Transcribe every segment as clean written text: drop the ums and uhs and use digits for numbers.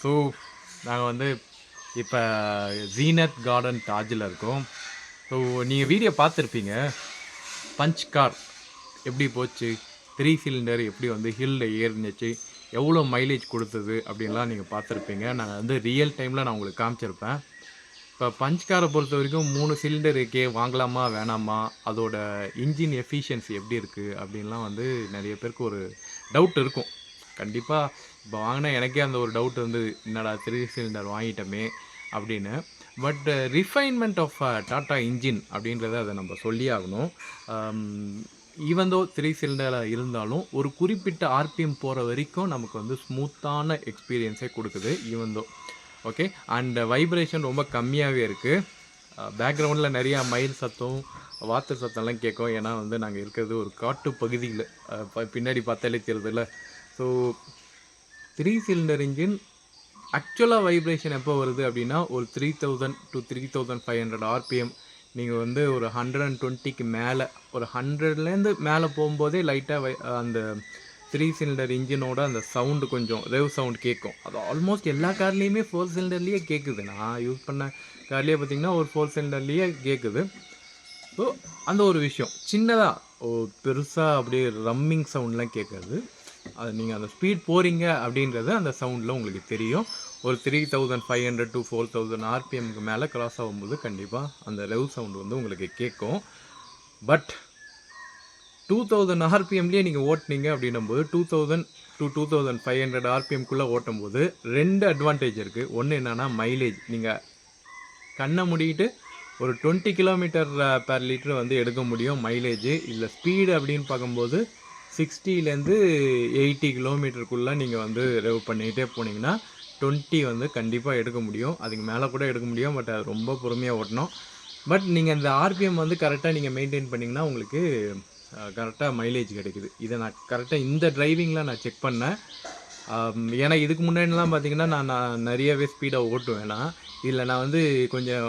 So நாங்கள் வந்து இப்போ ஜீனத் கார்டன் தாஜில் இருக்கோம். ஸோ நீங்கள் வீடியோ பார்த்துருப்பீங்க, பஞ்ச் கார் எப்படி போச்சு, 3 சிலிண்டர் எப்படி வந்து ஹில்ல ஏறினுச்சு, எவ்வளோ மைலேஜ் கொடுத்தது அப்படின்லாம் நீங்கள் பார்த்துருப்பீங்க. நான் வந்து ரியல் டைமில் நான் உங்களுக்கு காமிச்சிருப்பேன். இப்போ பஞ்ச் காரை பொறுத்த வரைக்கும் 3 சிலிண்டர் இருக்கே, வாங்கலாமா வேணாமா, அதோட இன்ஜின் எஃபிஷியன்சி எப்படி இருக்குது அப்படின்லாம் வந்து நிறைய பேருக்கு ஒரு டவுட் இருக்கும். கண்டிப்பாக இப்போ வாங்கினா எனக்கே அந்த ஒரு டவுட் வந்து என்னடா 3 சிலிண்டர் வாங்கிட்டோமே அப்படின்னு. But refinement of Tata engine அப்படின்றத அதை நம்ம சொல்லி ஆகணும். ஈவன் தோ 3 சிலிண்டராக இருந்தாலும் ஒரு குறிப்பிட்ட ஆர்பிஎம் போகிற வரைக்கும் நமக்கு வந்து ஸ்மூத்தான எக்ஸ்பீரியன்ஸே கொடுக்குது even though. Okay, and vibration ரொம்ப கம்மியாகவே இருக்குது. பேக்ரவுண்டில் நிறையா மயில் சத்தம், வாத்து சத்தம்லாம் கேட்கும். ஏன்னா வந்து நாங்கள் இருக்கிறது ஒரு காட்டு பகுதியில், பின்னாடி பார்த்தாலே தெரியுதுல்ல. ஸோ 3 சிலிண்டர் இன்ஜின் ஆக்சுவலாக வைப்ரேஷன் எப்போ வருது அப்படின்னா ஒரு 3000 to 3500 ஆர்பிஎம். நீங்கள் வந்து ஒரு 120க்கு மேலே, ஒரு 100லேருந்து மேலே போகும்போதே லைட்டாக அந்த 3 சிலிண்டர் இன்ஜினோட அந்த சவுண்டு கொஞ்சம் ரெவ் சவுண்ட் கேட்கும். அது ஆல்மோஸ்ட் எல்லா கார்லேயுமே 4 சிலிண்டர்லேயே கேட்குது. நான் யூஸ் பண்ண கார்லேயே பார்த்தீங்கன்னா ஒரு 4 சிலிண்டர்லேயே கேட்குது. ஸோ அந்த ஒரு விஷயம் சின்னதாக பெருசாக அப்படியே ரம்மிங் சவுண்ட்லாம் கேட்குறது. அது நீங்கள் அந்த ஸ்பீட் போகிறீங்க அப்படின்றது அந்த சவுண்டில் உங்களுக்கு தெரியும். ஒரு 3500 to 4000 ஆர்பிஎம்க்கு மேலே கிராஸ் ஆகும்போது கண்டிப்பாக அந்த ரெவ் சவுண்டு வந்து உங்களுக்கு கேட்கும். பட் 2000 ஆர்பிஎம்லேயே நீங்கள் ஓட்டினீங்க அப்படின்னும்போது 2000 to 2500 ஆர்பிஎம்குள்ளே ஓட்டும்போது 2 அட்வான்டேஜ் இருக்குது. ஒன்று என்னென்னா மைலேஜ். நீங்கள் கண்ணை மூடிட்டு ஒரு 20 கிலோமீட்டர் பெர் லிட்டர் வந்து எடுக்க முடியும் மைலேஜ். இல்லை ஸ்பீடு அப்படின்னு பார்க்கும்போது 60லேருந்து 80 கிலோமீட்டருக்குள்ளே நீங்கள் வந்து ரெவ் பண்ணிகிட்டே போனீங்கன்னா 20 வந்து கண்டிப்பாக எடுக்க முடியும். அதுக்கு மேலே கூட எடுக்க முடியும். பட் அது ரொம்ப பொறுமையாக ஓட்டணும். பட் நீங்கள் அந்த ஆர்பிஎம் வந்து கரெக்டாக நீங்கள் மெயின்டைன் பண்ணிங்கன்னா உங்களுக்கு கரெக்டாக மைலேஜ் கிடைக்குது. இதை நான் கரெக்டாக இந்த டிரைவிங்கில் நான் செக் பண்ணேன். ஏன்னா இதுக்கு முன்னாடிலாம் பார்த்தீங்கன்னா நான் நிறையவே ஸ்பீடாக ஓட்டுவேன். இதில் நான் வந்து கொஞ்சம்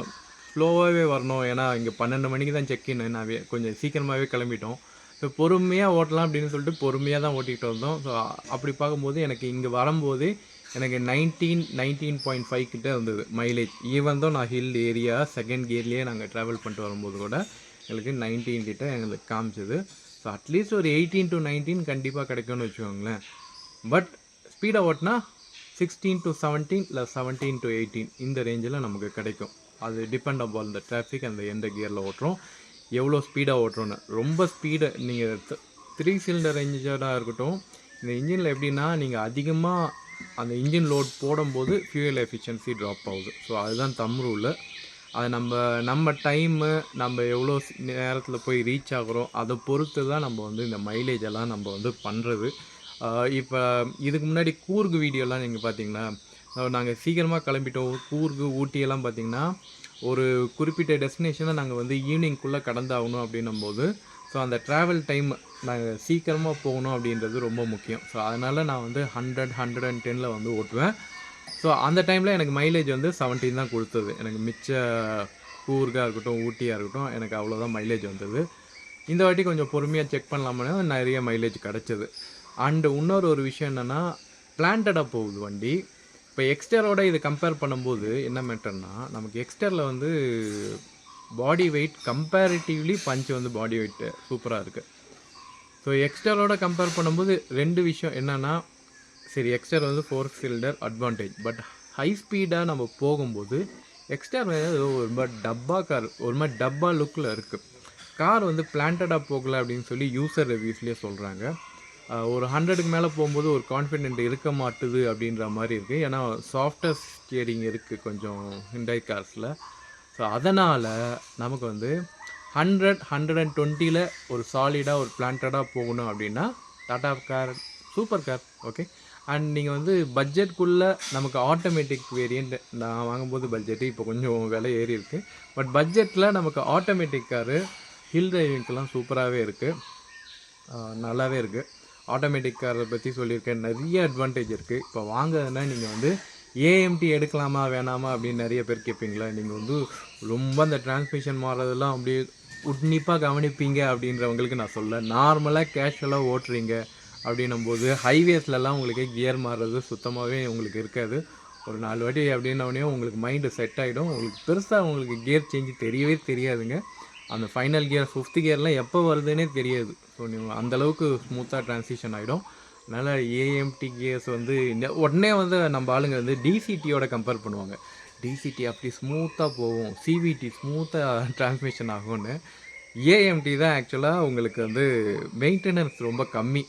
ஸ்லோவாகவே வரணும். ஏன்னா இங்கே 12 மணிக்கு தான் செக்இன். நான் கொஞ்சம் சீக்கிரமாகவே கிளம்பிட்டோம். ஸோ பொறுமையாக ஓட்டலாம் அப்படின்னு சொல்லிட்டு பொறுமையாக தான் ஓட்டிகிட்டு வந்தோம். ஸோ அப்படி பார்க்கும்போது எனக்கு இங்கே வரும்போது எனக்கு 19.5 கிட்டே இருந்தது மைலேஜ். ஈவன் தான் நான் ஹில் ஏரியா செகண்ட் கியர்லேயே நாங்கள் ட்ராவல் பண்ணிட்டு வரும்போது கூட எங்களுக்கு 19 கிட்ட எங்களுக்கு காமிச்சது. ஸோ அட்லீஸ்ட் ஒரு 18 to 19 கண்டிப்பாக கிடைக்கும்னு வச்சுக்கோங்களேன். பட் ஸ்பீடாக ஓட்டினா 16 to 17 இல்லை 17 to 18 இந்த ரேஞ்சில் நமக்கு கிடைக்கும். அது டிபெண்ட் அப்பான் இந்த டிராஃபிக் அந்த எந்த கியரில் ஓட்டுறோம், எவ்வளோ ஸ்பீடாக ஓட்டுறோன்னு. ரொம்ப ஸ்பீடை நீங்கள் 3 சிலிண்டர் இன்ஜினாக இருக்கட்டும், இந்த இன்ஜினில் எப்படின்னா நீங்கள் அதிகமாக அந்த இன்ஜின் லோட் போடும்போது ஃபியூயல் எஃபிஷியன்சி ட்ராப் ஆகுது. ஸோ அதுதான் தம் ரூலு. அது நம்ம டைமு, நம்ம எவ்வளோ நேரத்தில் போய் ரீச் ஆகிறோம் அதை பொறுத்து தான் நம்ம வந்து இந்த மைலேஜ் எல்லாம் நம்ம வந்து பண்ணுறது. இப்போ இதுக்கு முன்னாடி கூர்கு வீடியோலாம் நீங்கள் பார்த்தீங்கன்னா, நாங்கள் சீக்கிரமாக கிளம்பிட்டோம். கூர்கு ஊட்டியெல்லாம் பார்த்திங்கன்னா ஒரு குறிப்பிட்ட டெஸ்டினேஷனை நாங்கள் வந்து ஈவினிங்குள்ளே கடந்தாகணும் அப்படின்னும்போது, ஸோ அந்த ட்ராவல் டைம் நாங்கள் சீக்கிரமாக போகணும் அப்படின்றது ரொம்ப முக்கியம். ஸோ அதனால் நான் வந்து 110 வந்து ஓட்டுவேன். ஸோ அந்த டைமில் எனக்கு மைலேஜ் வந்து 17 தான் கொடுத்தது. எனக்கு மிச்ச கூர்காக இருக்கட்டும், ஊட்டியாக இருக்கட்டும், எனக்கு அவ்வளோதான் மைலேஜ் வந்தது. இந்த வாட்டி கொஞ்சம் பொறுமையாக செக் பண்ணலாமனு நிறைய மைலேஜ் கிடச்சிது. அண்டு இன்னொரு ஒரு விஷயம் என்னென்னா, பிளான்டடாக போகுது வண்டி. இப்போ எக்ஸ்டரோட இது கம்பேர் பண்ணும்போது என்ன மேட்டர்னா, நமக்கு எக்ஸ்டரில் வந்து பாடி வெயிட் கம்பேரிட்டிவ்லி பஞ்ச் வந்து பாடி வெயிட் சூப்பராக இருக்குது. ஸோ எக்ஸ்டரோட கம்பேர் பண்ணும்போது 2 விஷயம் என்னென்னா, சரி எக்ஸ்டர் வந்து 4 சிலிண்டர் அட்வான்டேஜ். பட் ஹை ஸ்பீடாக நம்ம போகும்போது எக்ஸ்டர் ஒரு மாதிரி டப்பா கார், ஒரு மாதிரி டப்பா லுக்கில் இருக்குது. கார் வந்து பிளான்டடாக போகலை அப்படின்னு சொல்லி யூசர் ரிவ்யூஸ்லேயே சொல்கிறாங்க. ஒரு 100க்கு மேலே போகும்போது ஒரு கான்ஃபிடென்ட் இருக்க மாட்டுது அப்படின்ற மாதிரி இருக்குது. ஏன்னா சாஃப்ட்வேர் ஸ்டியரிங் இருக்குது கொஞ்சம் ஹிண்டாய் கார்ஸில். ஸோ அதனால் நமக்கு வந்து 120ல் ஒரு சாலிடாக ஒரு பிளான்டடாக போகணும் அப்படின்னா Tata car super car. Okay, and நீங்கள் வந்து பட்ஜெட்குள்ளே நமக்கு ஆட்டோமேட்டிக் வேரியண்ட் நான் வாங்கும்போது பட்ஜெட்டு இப்போ கொஞ்சம் விலை ஏறி இருக்குது. பட் பட்ஜெட்டில் நமக்கு ஆட்டோமேட்டிக் காரு ஹில் டிரைவிங்க்கெலாம் சூப்பராகவே இருக்குது, நல்லாவே இருக்குது. ஆட்டோமேட்டிக் காரை பற்றி சொல்லியிருக்கேன், நிறைய அட்வான்டேஜ் இருக்குது. இப்போ வாங்குறதுனா நீங்கள் வந்து ஏஎம்டி எடுக்கலாமா வேணாமா அப்படின்னு நிறைய பேர் கேட்பீங்களா. நீங்கள் வந்து ரொம்ப அந்த டிரான்ஸ்மிஷன் மாறுறதெல்லாம் அப்படியே உன்னிப்பாக கவனிப்பீங்க அப்படின்றவங்களுக்கு நான் சொல்ல, நார்மலாக கேஷுவலாக ஓட்டுறீங்க அப்படின்னும்போது ஹைவேஸ்லலாம் உங்களுக்கு கியர் மாறுறது சுத்தமாகவே உங்களுக்கு இருக்காது. ஒரு 4 வாட்டி அப்படின்னோடனே உங்களுக்கு மைண்டு செட் ஆகிடும். உங்களுக்கு பெருசாக உங்களுக்கு கியர் சேஞ்சு தெரியவே தெரியாதுங்க. அந்த ஃபைனல் கியர் 5th கியர்லாம் எப்போ வருதுன்னே தெரியாது. ஸோ நீங்கள் அந்தளவுக்கு ஸ்மூத்தாக ட்ரான்சிஷன் ஆகிடும். அதனால் ஏஎம்டி கியர்ஸ் வந்து உடனே வந்து நம்ம ஆளுங்க வந்து டிசிடியோட கம்பேர் பண்ணுவாங்க. டிசிடி அப்படி ஸ்மூத்தாக போகும், சிவிடி ஸ்மூத்தாக ட்ரான்ஸ்மிஷன் ஆகும்னு. ஏஎம்டி தான் ஆக்சுவலாக உங்களுக்கு வந்து மெயின்டெனன்ஸ் ரொம்ப கம்மி.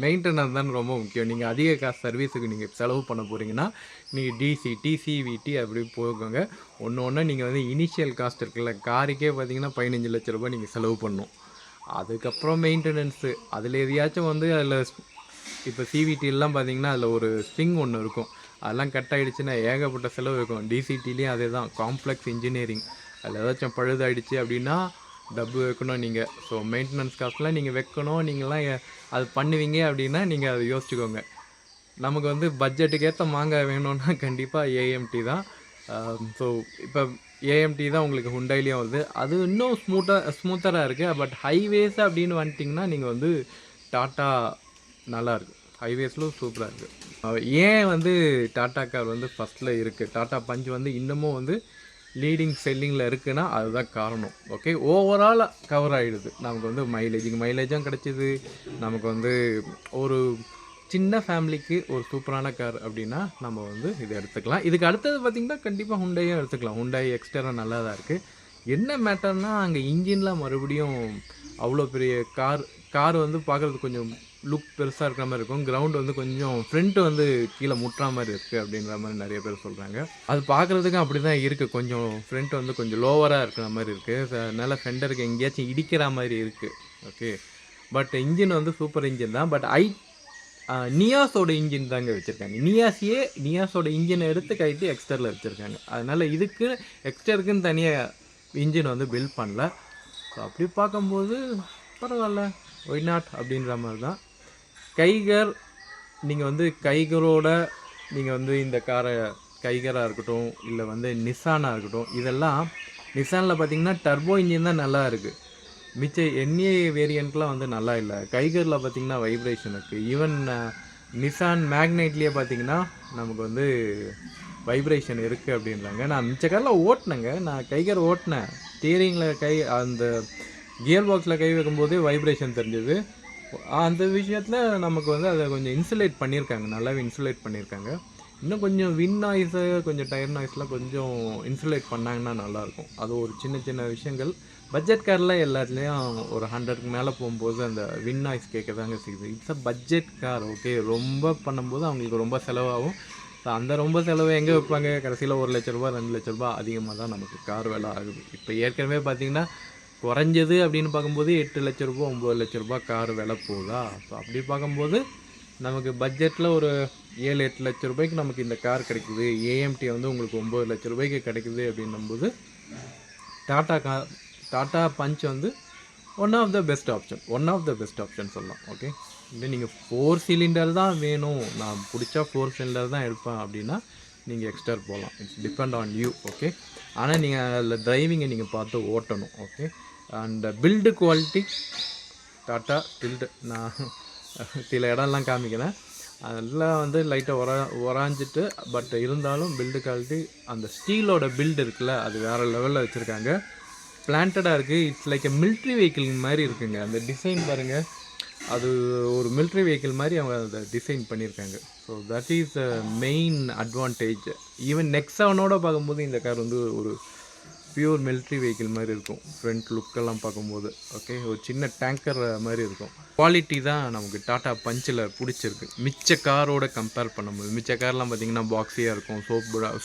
மெயின்டெனன்ஸ் தான் ரொம்ப முக்கியம். நீங்கள் அதிக காசு சர்வீஸுக்கு நீங்கள் செலவு பண்ண போகிறீங்கன்னா நீங்கள் டிசிடி சிவிடி அப்படி போகுங்க. ஒன்று நீங்கள் வந்து இனிஷியல் காஸ்ட் இருக்குல்ல, காருக்கே பார்த்தீங்கன்னா 15 லட்ச ரூபாய் நீங்கள் செலவு பண்ணணும். அதுக்கப்புறம் மெயின்டெனன்ஸு அதில் எதையாச்சும் வந்து அதில் இப்போ சிவிடிலாம் பார்த்தீங்கன்னா அதில் ஒரு ஸ்ட்ரிங் ஒன்று இருக்கும், அதெல்லாம் கட் ஆகிடுச்சுன்னா ஏகப்பட்ட செலவு இருக்கும். டிசிடிலையும் அதே தான், காம்ப்ளெக்ஸ் இன்ஜினியரிங். அதில் ஏதாச்சும் பழுதாகிடுச்சு அப்படின்னா டப்பு வைக்கணும் நீங்கள். ஸோ மெயின்டெனன்ஸ் காஸ்ட்லாம் நீங்கள் வைக்கணும். நீங்களாம் அது பண்ணுவீங்க அப்படின்னா நீங்கள் அதை யோசிச்சுக்கோங்க. நமக்கு வந்து பட்ஜெட்டுக்கு ஏற்ற மாங்காய் வேணும்னா கண்டிப்பாக ஏஎம்டி தான். ஸோ இப்போ ஏஎம்டி தான் உங்களுக்கு ஹுண்டாயிலையும் வருது. அது இன்னும் ஸ்மூத்தராக இருக்குது. பட் ஹைவேஸ் அப்படின்னு வந்துட்டிங்கன்னா நீங்கள் வந்து டாட்டா நல்லாயிருக்கு. ஹைவேஸில் சூப்பராக இருக்குது. ஏன் வந்து டாட்டா கார் வந்து ஃபஸ்ட்டில் இருக்குது, டாட்டா பஞ்ச் வந்து இன்னமும் வந்து லீடிங் செல்லிங்கில் இருக்குன்னா அதுதான் காரணம். ஓகே, ஓவராலாக கவர் ஆகிடுது. நமக்கு வந்து மைலேஜும் கிடச்சிது. நமக்கு வந்து ஒரு சின்ன ஃபேமிலிக்கு ஒரு சூப்பரான கார் அப்படின்னா நம்ம வந்து இதை எடுத்துக்கலாம். இதுக்கு அடுத்தது பார்த்திங்கன்னா கண்டிப்பாக ஹுண்டாயும் எடுத்துக்கலாம். ஹுண்டாய் எக்ஸ்டரா நல்லா தான் இருக்குது. என்ன மேட்டர்னால் அங்கே இன்ஜின்லாம் மறுபடியும் அவ்வளோ பெரிய கார் வந்து பார்க்குறதுக்கு கொஞ்சம் லுக் பெருசாக இருக்கிற மாதிரி இருக்கும். கிரவுண்டு வந்து கொஞ்சம் ஃப்ரண்ட்டு வந்து கீழே முட்டுற மாதிரி இருக்குது அப்படின்ற மாதிரி நிறைய பேர் சொல்கிறாங்க. அது பார்க்குறதுக்கும் அப்படி தான் இருக்குது. கொஞ்சம் ஃப்ரண்ட் வந்து கொஞ்சம் லோவராக இருக்கிற மாதிரி இருக்குது. அதனால் ஃபெண்டருக்கு எங்கேயாச்சும் இடிக்கிற மாதிரி இருக்குது. ஓகே, பட் இன்ஜின் வந்து சூப்பர் இன்ஜின் தான். பட் நியாஸோட இன்ஜின் தாங்க வச்சுருக்காங்க. நியாஸோட இன்ஜினை எடுத்து கைட்டு எக்ஸ்டரில் வச்சுருக்காங்க. அதனால் இதுக்கு எக்ஸ்டருக்குன்னு தனியாக இன்ஜின் வந்து பில்ட் பண்ணல. ஸோ அப்படி பார்க்கும்போது பரவாயில்ல, ஒய் நாட் அப்படின்ற மாதிரி தான். கைகர், நீங்கள் வந்து கைகரோட நீங்கள் வந்து இந்த காரை கைகராக இருக்கட்டும், இல்லை வந்து நிசானாக இருக்கட்டும், இதெல்லாம் நிசானில் பார்த்திங்கன்னா டர்போ இன்ஜின் தான் நல்லா இருக்குது. மிச்ச என்ஏ வேரியண்ட்லாம் வந்து நல்லா இல்லை. கைகரில் பார்த்திங்கன்னா வைப்ரேஷன் இருக்குது. ஈவன் நிசான் மேக்னைட்லேயே பார்த்திங்கன்னா நமக்கு வந்து வைப்ரேஷன் இருக்குது அப்படின்றாங்க. நான் மிச்ச காரில் ஓட்டினேங்க, நான் கைகர் ஓட்டினேன். ஸ்டீரிங்கில் அந்த கியர் பாக்ஸில் கை வைக்கும்போதே வைப்ரேஷன் தெரிஞ்சது. அந்த விஷயத்தில் நமக்கு வந்து அதை கொஞ்சம் இன்சுலேட் பண்ணியிருக்காங்க, நல்லாவே இன்சுலேட் பண்ணியிருக்காங்க. இன்னும் கொஞ்சம் வின் நாய்ஸு, கொஞ்சம் டயர் நாய்ஸ்லாம் கொஞ்சம் இன்சுலேட் பண்ணாங்கன்னா நல்லாயிருக்கும். அது ஒரு சின்ன சின்ன விஷயங்கள். பட்ஜெட் காரில் எல்லாத்துலேயும் ஒரு 100க்கு மேலே போகும்போது அந்த வின் நாய்ஸ் கேட்க தாங்க செய்யுது. It's a budget car. Okay, ரொம்ப பண்ணும்போது அவங்களுக்கு ரொம்ப செலவாகும். ஸோ அந்த ரொம்ப செலவு எங்கே வைப்பாங்க? கடைசியில் 1 லட்ச ரூபா 2 லட்ச ரூபா அதிகமாக தான் நமக்கு கார் விலை ஆகுது. இப்போ ஏற்கனவே பார்த்திங்கன்னா குறைஞ்சது அப்படின்னு பார்க்கும்போது 8 லட்ச ரூபா 9 லட்ச ரூபா கார் விலை போகுதா? ஸோ அப்படி பார்க்கும்போது நமக்கு பட்ஜெட்டில் ஒரு 7-8 லட்ச ரூபாய்க்கு நமக்கு இந்த கார் கிடைக்குது. ஏஎம்டி வந்து உங்களுக்கு 9 லட்ச ரூபாய்க்கு கிடைக்குது அப்படின்னும்போது டாட்டா பஞ்ச் வந்து one of the best option சொல்லலாம். ஓகே, இல்லை நீங்கள் 4 சிலிண்டர் தான் வேணும், நான் பிடிச்சா 4 சிலிண்டர் தான் எடுப்பேன் அப்படின்னா நீங்கள் எக்ஸ்ட்ரா போகலாம். It's depend on you. Okay, ஆனால் நீங்கள் அதில் டிரைவிங்கை நீங்கள் பார்த்து ஓட்டணும். Okay, and build quality Tata build நான் சில இடம்லாம் காமிக்கிறேன், அதெல்லாம் வந்து லைட்டாக உராஞ்சிட்டு, பட் இருந்தாலும் பில்டு குவாலிட்டி அந்த ஸ்டீலோட பில்டு இருக்குல்ல, அது வேறு லெவலில் வச்சுருக்காங்க. பிளான்டடாக இருக்குது. It's like a military vehicle மாதிரி இருக்குங்க. அந்த டிசைன் பாருங்கள், அது ஒரு மிலிட்ரி வெஹிக்கிள் மாதிரி அவங்க அதை டிசைன் பண்ணியிருக்காங்க. So that is the main advantage. Even நெக்ஸானோட பார்க்கும்போது இந்த கார் வந்து ஒரு பியூர் மிலிட்ரி வெஹிக்கிள் மாதிரி இருக்கும். ஃப்ரண்ட் லுக்கெல்லாம் பார்க்கும்போது ஓகே, ஒரு சின்ன டேங்கர் மாதிரி இருக்கும். குவாலிட்டி தான் நமக்கு டாட்டா பஞ்சில் பிடிச்சிருக்கு மிச்ச காரோட கம்பேர் பண்ணும்போது. மிச்ச கார்லாம் பார்த்திங்கன்னா பாக்ஸியாக இருக்கும்,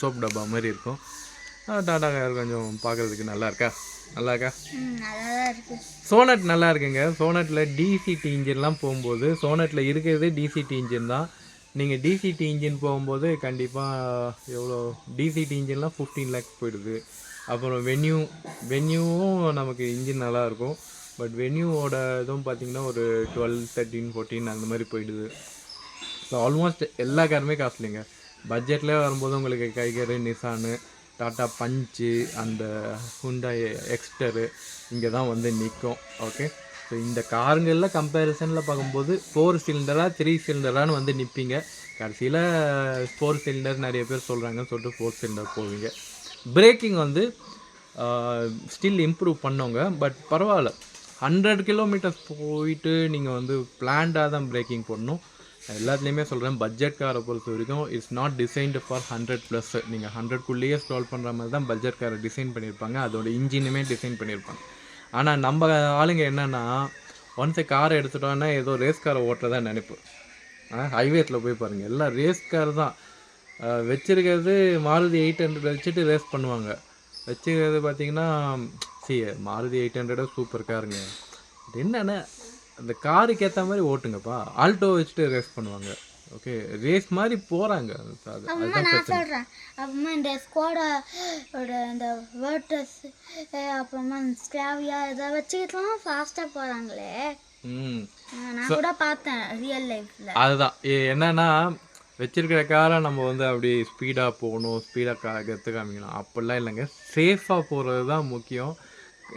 சோப் டப்பா மாதிரி இருக்கும். டாட்டா கார் கொஞ்சம் பார்க்குறதுக்கு நல்லா இருக்கா? சோனட் நல்லா இருக்குங்க. சோனட்டில் டிசிடி இன்ஜின்லாம் போகும்போது, சோனட்டில் இருக்கிறது டிசிடி இன்ஜின் தான். நீங்கள் டிசிடி இன்ஜின் போகும்போது கண்டிப்பாக எவ்வளோ டிசிடி இன்ஜின்லாம் 15 lakhs போயிடுது. அப்புறம் வென்யூவும் நமக்கு இன்ஜின் நல்லாயிருக்கும். பட் வென்யூவோட இதுவும் பார்த்திங்கன்னா ஒரு 12, 13, 14 அந்த மாதிரி போயிடுது. ஸோ ஆல்மோஸ்ட் எல்லா காருமே காஸ்ட்லிங்க. பட்ஜெட்லேயே வரும்போது உங்களுக்கு கைகர், நிசானு, டாட்டா பஞ்சு, அந்த ஹுண்டாய் எக்ஸ்டரு இங்கே தான் வந்து நிற்கும். ஓகே, ஸோ இந்த காருங்களில் கம்பேரிசனில் பார்க்கும்போது 4 சிலிண்டரா 3 சிலிண்டரான்னு வந்து நிற்பீங்க. கடைசியில் 4 சிலிண்டர் நிறைய பேர் சொல்கிறாங்கன்னு சொல்லிட்டு 4 சிலிண்டர் போவீங்க. பிரேக்கிங் வந்து ஸ்டில் இம்ப்ரூவ் பண்ணோங்க. பட் பரவாயில்ல, 100 கிலோமீட்டர்ஸ் போயிட்டு நீங்கள் வந்து பிளான்டாக தான் பிரேக்கிங் போடணும். எல்லாத்துலேயுமே சொல்கிறேன், பட்ஜெட் காரை பொறுத்த வரைக்கும் இட்ஸ் நாட் டிசைன்டு ஃபார் 100+. நீங்கள் 100க்குள்ளேயே ஸ்டால் பண்ணுற மாதிரி தான் பட்ஜெட் காரை டிசைன் பண்ணியிருப்பாங்க. அதோட இன்ஜினுமே டிசைன் பண்ணியிருப்பாங்க. ஆனால் நம்ம ஆளுங்க என்னென்னா, ஒன்ஸ் காரை எடுத்துட்டோன்னா ஏதோ ரேஸ் காரை ஓட்டுறதா நினைப்போம். ஹைவேஸில் போய் பாருங்கள், எல்லாம் ரேஸ் கார் தான் வச்சுருக்கிறது. மாருதி 800 வச்சுட்டு ரேஸ் பண்ணுவாங்க. வச்சுக்கிறது பார்த்தீங்கன்னா மாருதி 800 சூப்பர் காருங்க. இது என்னென்னா, அந்த காருக்கு ஏற்ற மாதிரி ஓட்டுங்கப்பா. ஆல்டோ வச்சுட்டு ரேஸ் பண்ணுவாங்க. ஓகே, ரேஸ் மாதிரி போகிறாங்க. நான் சொல்கிறேன், அப்புறமா இந்த ஸ்குவாடோட இந்த வேர்டஸ் அப்புறமா ஸ்கிராவியா இதை வச்சுக்கிட்டுலாம் ஃபாஸ்ட்டாக போகிறாங்களே. நான் கூட பார்த்தேன் ரியல் லைஃப்பில். அதுதான் என்னன்னா, வச்சிருக்கிற காரை நம்ம வந்து அப்படி ஸ்பீடாக போகணும், ஸ்பீடாக கற்று காமிக்கணும் அப்படிலாம் இல்லைங்க. சேஃபாக போகிறது தான் முக்கியம்.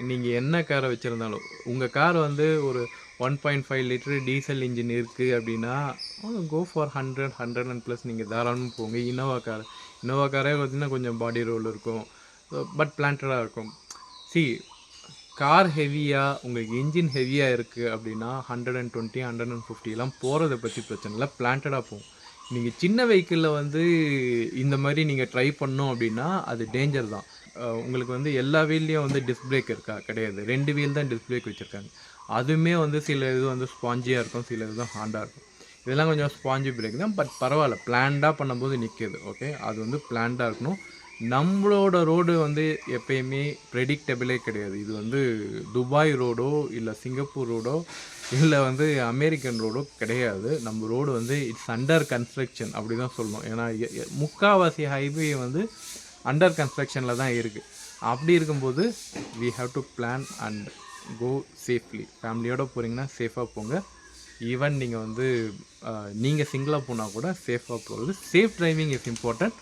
நீங்கள் என்ன காரை வச்சுருந்தாலும், உங்கள் கார் வந்து ஒரு 1.5 லிட்டரு டீசல் இன்ஜின் இருக்குது அப்படின்னா கோ ஃபார் 100+ நீங்கள் தாராளமாக போங்க. இனோவா காரே பார்த்தீங்கன்னா கொஞ்சம் பாடி ரோல் இருக்கும், பட் பிளான்டடாக இருக்கும். கார் ஹெவியாக உங்களுக்கு இன்ஜின் ஹெவியாக இருக்குது அப்படின்னா 120 150 போகிறத பற்றி பிரச்சனை இல்லை, பிளான்டடாக போகும். நீங்கள் சின்ன வெஹிக்கிளில் வந்து இந்த மாதிரி நீங்கள் ட்ரை பண்ணோம் அப்படின்னா அது டேஞ்சர் தான். உங்களுக்கு வந்து எல்லா வீல்லையும் வந்து டிஸ்க் பிரேக் இருக்கா? கிடையாது. 2 வீல் தான் டிஸ்க் பிரேக் வச்சுருக்காங்க. அதுவுமே வந்து சில இது வந்து ஸ்பாஞ்சியாக இருக்கும், சில இது தான் ஹார்டாக இருக்கும். இதெல்லாம் கொஞ்சம் ஸ்பாஞ்சி பிரேக் தான், பட் பரவாயில்ல, பிளான்டாக பண்ணும்போது நிற்கிது. ஓகே, அது வந்து பிளான்டாக இருக்கணும். நம்மளோட ரோடு வந்து எப்பயுமே ப்ரெடிக்டபிளே கிடையாது. இது வந்து துபாய் ரோடோ இல்லை சிங்கப்பூர் ரோடோ இல்லை வந்து அமெரிக்கன் ரோடோ கிடையாது. நம்ம ரோடு வந்து இட்ஸ் அண்டர் கன்ஸ்ட்ரக்ஷன் அப்படி தான் சொல்லணும். ஏன்னா முக்கால்வாசி ஹைவே வந்து அண்டர் கன்ஸ்ட்ரக்ஷனில் தான் இருக்குது. அப்படி இருக்கும்போது we have to plan and go safely. ஃபேமிலியோடு போகிறீங்கன்னா சேஃபாக போங்க. ஈவன் நீங்கள் வந்து நீங்கள் சிங்கிளாக போனால் கூட சேஃபாக போகிறது. Safe driving is important.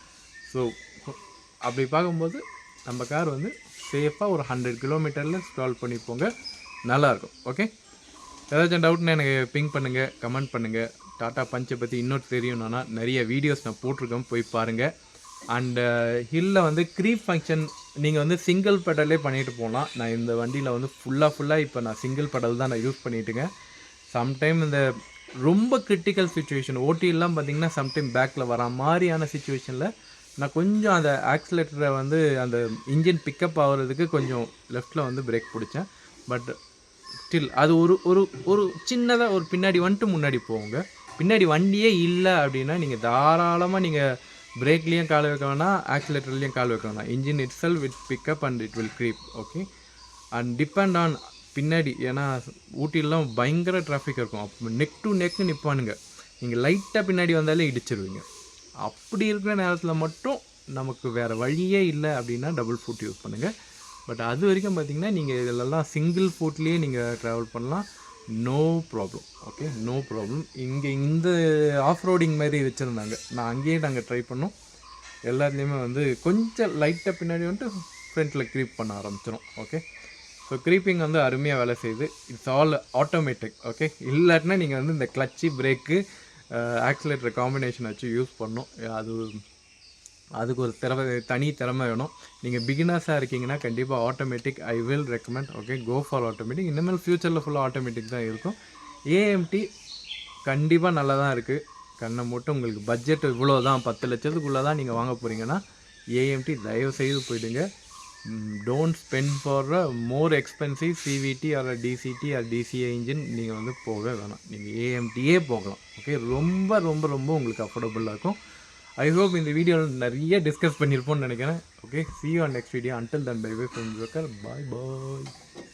So அப்படி பார்க்கும்போது நம்ம கார் வந்து சேஃபாக ஒரு 100 கிலோமீட்டரில் ஸ்டால் பண்ணி போங்க, நல்லாயிருக்கும். ஓகே, ஏதாச்சும் டவுட்னா எனக்கு பிங் பண்ணுங்கள், கமெண்ட் பண்ணுங்கள். டாட்டா பஞ்சை பற்றி இன்னொரு தெரியும்னா நிறைய வீடியோஸ் நான் போட்டிருக்கேன், போய் பாருங்கள். அண்டு ஹில்லில் வந்து க்ரீப் ஃபங்க்ஷன் நீங்கள் வந்து சிங்கிள் பெடலே பண்ணிட்டு போகலாம். நான் இந்த வண்டியில் வந்து ஃபுல்லாக இப்போ நான் சிங்கிள் பெடல் தான் நான் யூஸ் பண்ணிட்டுங்க. சம்டைம் இந்த ரொம்ப கிரிட்டிக்கல் சுச்சுவேஷன் ஓட்டிலாம் பார்த்திங்கன்னா சம்டைம் பேக்கில் வர மாதிரியான சுச்சுவேஷனில் நான் கொஞ்சம் அந்த ஆக்சிலேட்டரை வந்து அந்த இன்ஜின் பிக்கப் ஆகிறதுக்கு கொஞ்சம் லெஃப்டில் வந்து பிரேக் பிடிச்சேன். பட் ஸ்டில் அது ஒரு சின்னதாக ஒரு பின்னாடி வந்துட்டு முன்னாடி போங்க. பின்னாடி வண்டியே இல்லை அப்படின்னா நீங்கள் தாராளமாக நீங்கள் பிரேக்லேயும் கால் வைக்க வேணாம், ஆக்சிலேட்டர்லேயும் கால் வைக்க வேணாம். Engine itself with pickup and it will creep. Okay, and depend on பின்னாடி. ஏன்னா ஊட்டிலாம் பயங்கர டிராஃபிக் இருக்கும். அப்போ நெக் டு நெக்கு நிற்பானுங்க. நீங்கள் லைட்டாக பின்னாடி வந்தாலே இடிச்சிருவீங்க. அப்படி இருக்கிற நேரத்தில் மட்டும் நமக்கு வேறு வழியே இல்லை அப்படின்னா டபுள் ஃபுட் யூஸ் பண்ணுங்கள். பட் அது வரைக்கும் பார்த்திங்கன்னா நீங்கள் இதிலெல்லாம் சிங்கிள் ஃபுட்லேயே நீங்கள் ட்ராவல் பண்ணலாம், no problem. Okay, no problem. இங்கே இந்த ஆஃப் ரோடிங் மாதிரி வச்சுருந்தாங்க, நான் அங்கேயே நாங்கள் ட்ரை பண்ணோம். எல்லாத்துலேயுமே வந்து கொஞ்சம் லைட்டாக பின்னாடி வந்துட்டு ஃப்ரண்ட்டில் க்ரீப் பண்ண ஆரம்பிச்சிடும். ஓகே, ஸோ க்ரீப்பிங் வந்து அருமையாக வேலை செய்யுது. It's all automatic. ஓகே, இல்லாட்டினா நீங்கள் வந்து இந்த கிளச்சு பிரேக்கு ஆக்சிலேட்டர் காம்பினேஷன் வச்சு யூஸ் பண்ணணும். அதுக்கு ஒரு தனி திறமை வேணும். நீங்கள் பிகினர்ஸாக இருக்கீங்கன்னா கண்டிப்பாக automatic I will recommend. Okay, go for automatic. இனிமேல் ஃப்யூச்சரில் ஃபுல்லாக ஆட்டோமேட்டிக் தான் இருக்கும். ஏஎம்டி கண்டிப்பாக நல்லா தான் இருக்குது. கண்ணை மட்டும் உங்களுக்கு பட்ஜெட் இவ்வளோ தான், 10 லட்சத்துக்குள்ளே தான் நீங்கள் வாங்க போகிறீங்கன்னா ஏஎம்டி தயவு செய்து போயிடுங்க. Don't spend for more expensive CVT or DCT or DCA engine நீங்கள் வந்து போக வேணாம். நீங்கள் ஏஎம்டியே போகலாம். ஓகே, ரொம்ப ரொம்ப ரொம்ப உங்களுக்கு அஃபோர்டபுளாக இருக்கும். ஐ ஹோப் இந்த வீடியோவில் நிறைய டிஸ்கஸ் பண்ணியிருப்போம்னு நினைக்கிறேன். Okay, see you on next video. Until then, bye bye from Joker. Bye bye.